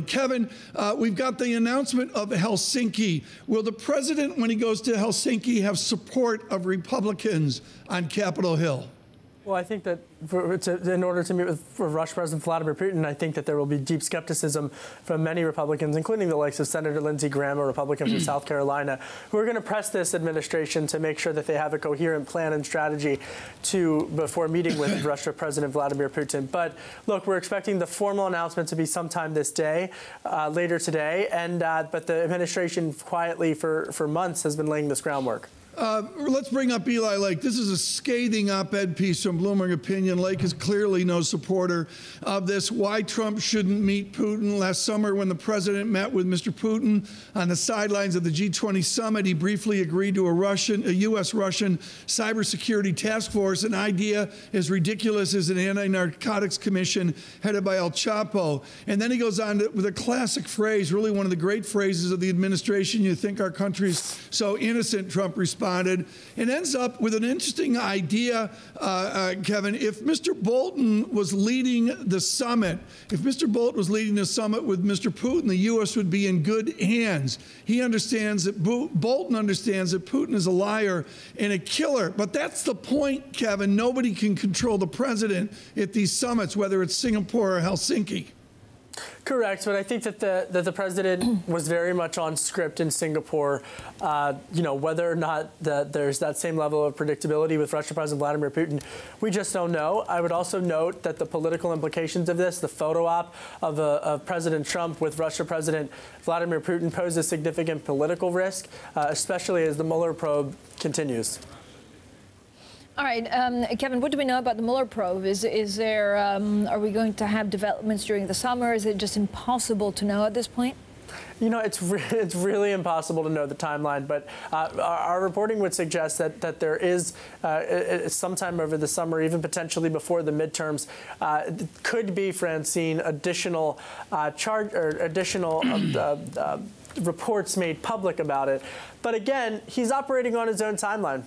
Kevin, we've got the announcement of Helsinki. Will the president, when he goes to Helsinki, have support of Republicans on Capitol Hill? Well, I think that in order to meet with Russian President Vladimir Putin, I think that there will be deep skepticism from many Republicans, including the likes of Senator Lindsey Graham, a Republican from South Carolina, who are going to press this administration to make sure that they have a coherent plan and strategy before meeting with Russian President Vladimir Putin. But look, we're expecting the formal announcement to be sometime this day, later today, but the administration quietly for months has been laying this groundwork. Let's bring up Eli Lake. This is a scathing op-ed piece from Bloomberg Opinion. Lake is clearly no supporter of this. Why Trump shouldn't meet Putin. Last summer, when the president met with Mr. Putin on the sidelines of the G20 summit, he briefly agreed to a U.S.-Russian cybersecurity task force, an idea as ridiculous as an anti-narcotics commission headed by El Chapo. And then he goes on with a classic phrase, really one of the great phrases of the administration. You think our country's so innocent, Trump responded. It ends up with an interesting idea, Kevin. If Mr. Bolton was leading the summit, with Mr. Putin, the U.S. would be in good hands. He understands that Bolton understands that Putin is a liar and a killer. But that's the point, Kevin. Nobody can control the president at these summits, whether it's Singapore or Helsinki. Correct, but I think that the president was very much on script in Singapore. Whether or not there's that same level of predictability with Russian President Vladimir Putin, we just don't know. I would also note that the political implications of this, the photo op of President Trump with Russian President Vladimir Putin, pose a significant political risk, especially as the Mueller probe continues. All right, Kevin, what do we know about the Mueller probe? Is there, are we going to have developments during the summer? Is it just impossible to know at this point? You know, it's really impossible to know the timeline, but our reporting would suggest that there is sometime over the summer, even potentially before the midterms, could be, Francine, additional reports made public about it. But again, he's operating on his own timeline.